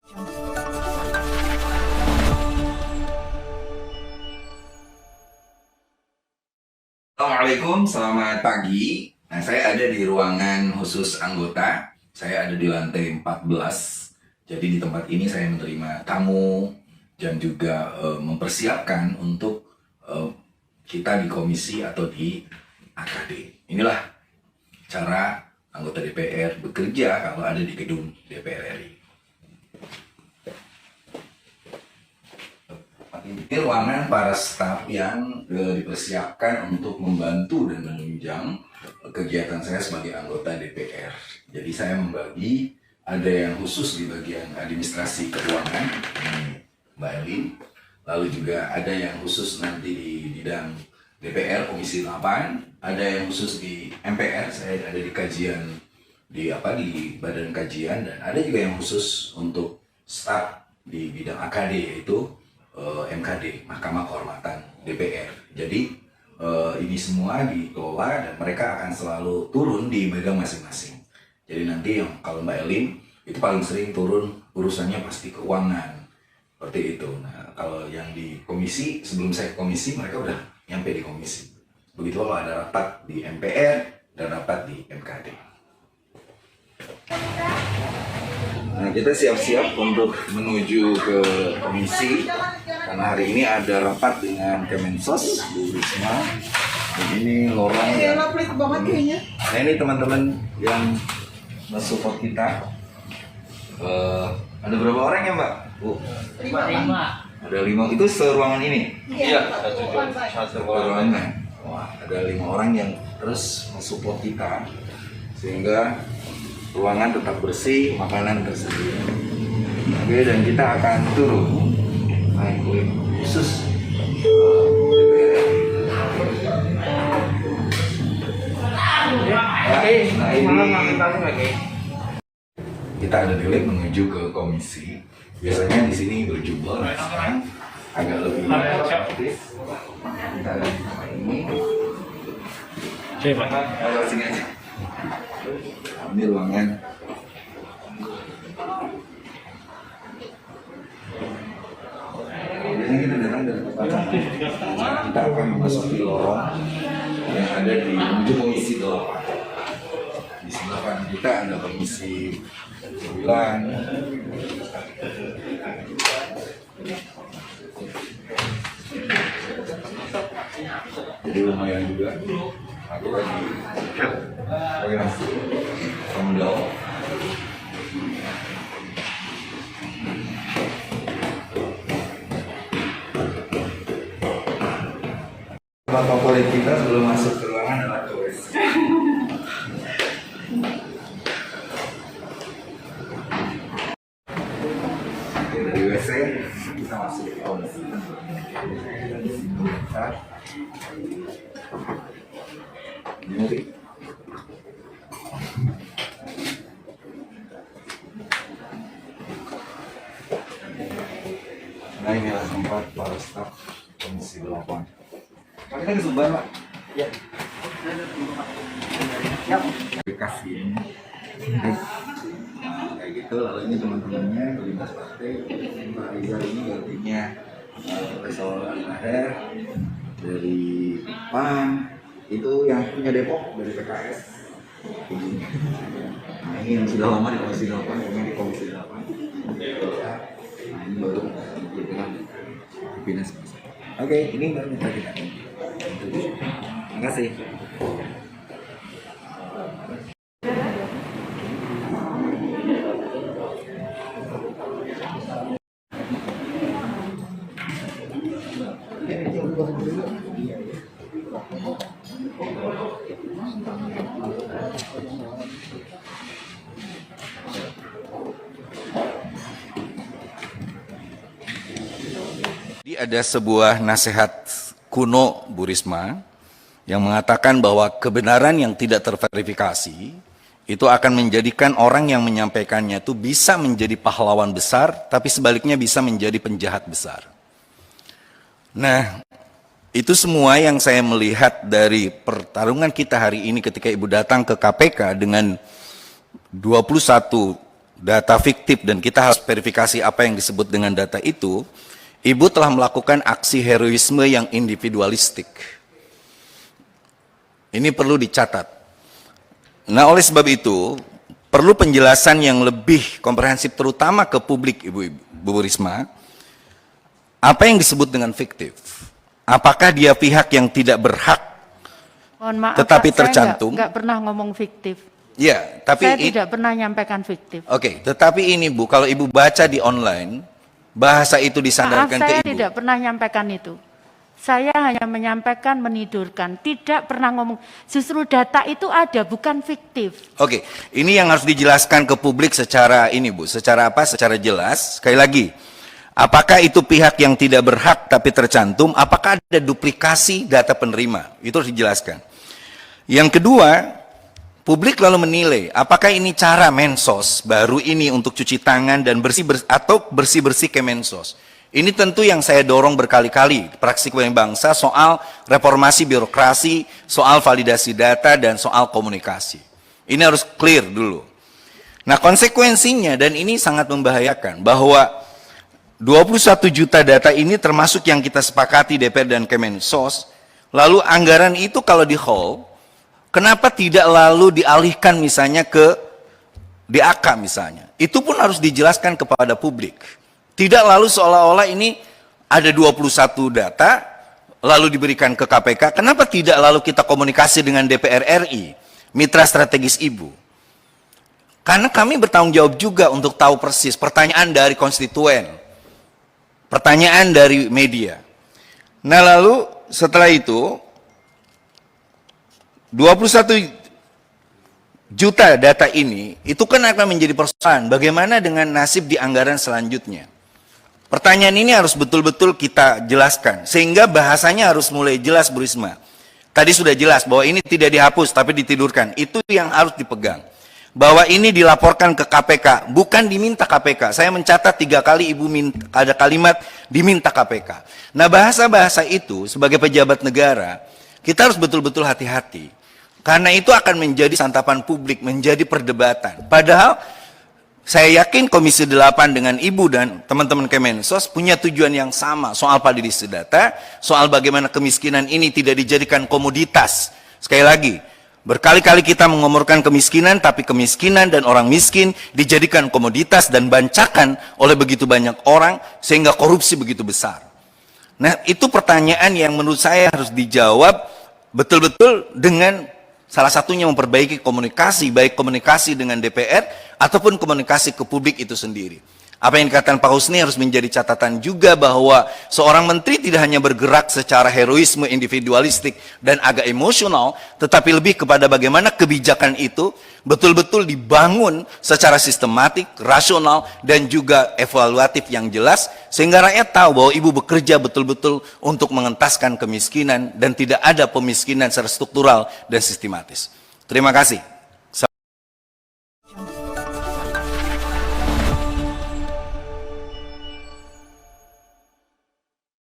Assalamualaikum, selamat pagi. Nah, saya ada di ruangan khusus anggota. Saya ada di lantai 14. Jadi di tempat ini saya menerima tamu dan juga mempersiapkan untuk kita di komisi atau di AKD. Inilah cara anggota DPR bekerja kalau ada di gedung DPR RI. Ini ruangan para staf yang dipersiapkan untuk membantu dan menunjang kegiatan saya sebagai anggota DPR. Jadi saya membagi, ada yang khusus di bagian administrasi keuangan, Mbak Elin. Lalu juga ada yang khusus nanti di bidang DPR Komisi 8, ada yang khusus di MPR, saya ada di kajian di badan kajian, dan ada juga yang khusus untuk staf di bidang AKD, yaitu MKD, Mahkamah Kehormatan DPR. Jadi ini semua dikelola dan mereka akan selalu turun di megang masing-masing. Jadi nanti yang kalau Mbak Elin itu paling sering turun urusannya pasti keuangan, seperti itu. Nah, kalau yang di komisi, sebelum saya ke komisi mereka udah nyampe di komisi. Begitu kalau ada rapat di MPR dan rapat di MKD. Nah, kita siap-siap untuk menuju ke komisi karena hari ini ada rapat dengan Kemensos, Bu Risma. Dan ini lorong. Nah, ini teman-teman yang mensupport kita. Ada berapa orang ya, Mbak? Bu? 5. Ada 5. Itu seruangan ini? Iya, satu ruangan. Wah, ada 5 orang yang terus mensupport kita sehingga ruangan tetap bersih, makanan tersedia. Oke, dan kita akan turun naik lift khusus DPR. Nah, ini kita ada di lift menuju ke komisi. Biasanya di sini berjubel, nah sekarang agak lebih aktif. Kita ada di tempat ini. Coba. Ayo sini aja. Ini ruangan. Biasanya kita datang dari tempat sana. Kita akan memasuki lorong yang ada di menuju komisi 8. Di sebelah kanan kita ada komisi 9. Jadi lumayan juga. Aku lagi Pemdal. Tempat favorit kita sebelum masuk ke ruangan adalah ke WC. Oke, dari WC kita masuk ke komisi. Ini. Nah, inilah tempat para staf komisi 8. Pak, kita ke Sumbar, Pak? Ya. Aplikasi ini. Nah, kayak gitu, lalu ini teman-temannya berlintas partai. Pak Rizal ini gantinya Profesor Al-Maher dari PAN. Itu yang punya Depok dari PKS. Nah, ini yang sudah lama di komisi 8, yang di komisi 8. Nah, ini baru dengan Pimpinan. Oke, ini baru kita. Terima kasih. Jadi ada sebuah nasihat kuno Bu Risma yang mengatakan bahwa kebenaran yang tidak terverifikasi itu akan menjadikan orang yang menyampaikannya itu bisa menjadi pahlawan besar, tapi sebaliknya bisa menjadi penjahat besar. Nah, itu semua yang saya melihat dari pertarungan kita hari ini ketika Ibu datang ke KPK dengan 21 data fiktif dan kita harus verifikasi apa yang disebut dengan data itu, Ibu telah melakukan aksi heroisme yang individualistik. Ini perlu dicatat. Nah, oleh sebab itu, perlu penjelasan yang lebih komprehensif terutama ke publik, Ibu Risma. Apa yang disebut dengan fiktif? Apakah dia pihak yang tidak berhak Mohon maaf, tetapi Pak, tercantum? saya nggak pernah ngomong fiktif. Ya, tapi Saya tidak pernah nyampaikan fiktif. Oke, tetapi ini Bu, kalau Ibu baca di online, bahasa itu Maaf, disandarkan ke saya Ibu. tidak pernah nyampaikan itu. Saya hanya menyampaikan, menidurkan, tidak pernah ngomong. Justru data itu ada, bukan fiktif. Oke, ini yang harus dijelaskan ke publik secara ini Bu, secara apa? Secara jelas. Sekali lagi, apakah itu pihak yang tidak berhak tapi tercantum? Apakah ada duplikasi data penerima? Itu harus dijelaskan. Yang kedua, publik lalu menilai apakah ini cara Mensos baru ini untuk cuci tangan dan bersih-bersih Kemensos. Ini tentu yang saya dorong berkali-kali, praksi Kebangkitan Bangsa soal reformasi birokrasi, soal validasi data, dan soal komunikasi. Ini harus clear dulu. Nah, konsekuensinya, dan ini sangat membahayakan, bahwa 21 juta data ini termasuk yang kita sepakati DPR dan Kemensos, lalu anggaran itu kalau di hold, kenapa tidak lalu dialihkan misalnya ke DAK misalnya? Itu pun harus dijelaskan kepada publik. Tidak lalu seolah-olah ini ada 21 data, lalu diberikan ke KPK. Kenapa tidak lalu kita komunikasi dengan DPR RI, mitra strategis Ibu? Karena kami bertanggung jawab juga untuk tahu persis pertanyaan dari konstituen, pertanyaan dari media. Nah, lalu setelah itu 21 juta data ini, itu kan akan menjadi persoalan. Bagaimana dengan nasib di anggaran selanjutnya? Pertanyaan ini harus betul-betul kita jelaskan. Sehingga bahasanya harus mulai jelas, Bu Risma. Tadi sudah jelas bahwa ini tidak dihapus, tapi ditidurkan. Itu yang harus dipegang. Bahwa ini dilaporkan ke KPK, bukan diminta KPK. Saya mencatat 3 kali Ibu ada kalimat diminta KPK. Nah, bahasa-bahasa itu sebagai pejabat negara, kita harus betul-betul hati-hati. Karena itu akan menjadi santapan publik, menjadi perdebatan. Padahal saya yakin Komisi 8 dengan Ibu dan teman-teman Kemensos punya tujuan yang sama soal validasi data, soal bagaimana kemiskinan ini tidak dijadikan komoditas. Sekali lagi, berkali-kali kita mengomorkan kemiskinan, tapi kemiskinan dan orang miskin dijadikan komoditas dan bancakan oleh begitu banyak orang sehingga korupsi begitu besar. Nah, itu pertanyaan yang menurut saya harus dijawab betul-betul dengan salah satunya memperbaiki komunikasi, baik komunikasi dengan DPR ataupun komunikasi ke publik itu sendiri. Apa yang dikatakan Pak Husni harus menjadi catatan juga bahwa seorang menteri tidak hanya bergerak secara heroisme individualistik dan agak emosional, tetapi lebih kepada bagaimana kebijakan itu betul-betul dibangun secara sistematik, rasional, dan juga evaluatif yang jelas, sehingga rakyat tahu bahwa Ibu bekerja betul-betul untuk mengentaskan kemiskinan dan tidak ada pemiskinan secara struktural dan sistematis. Terima kasih.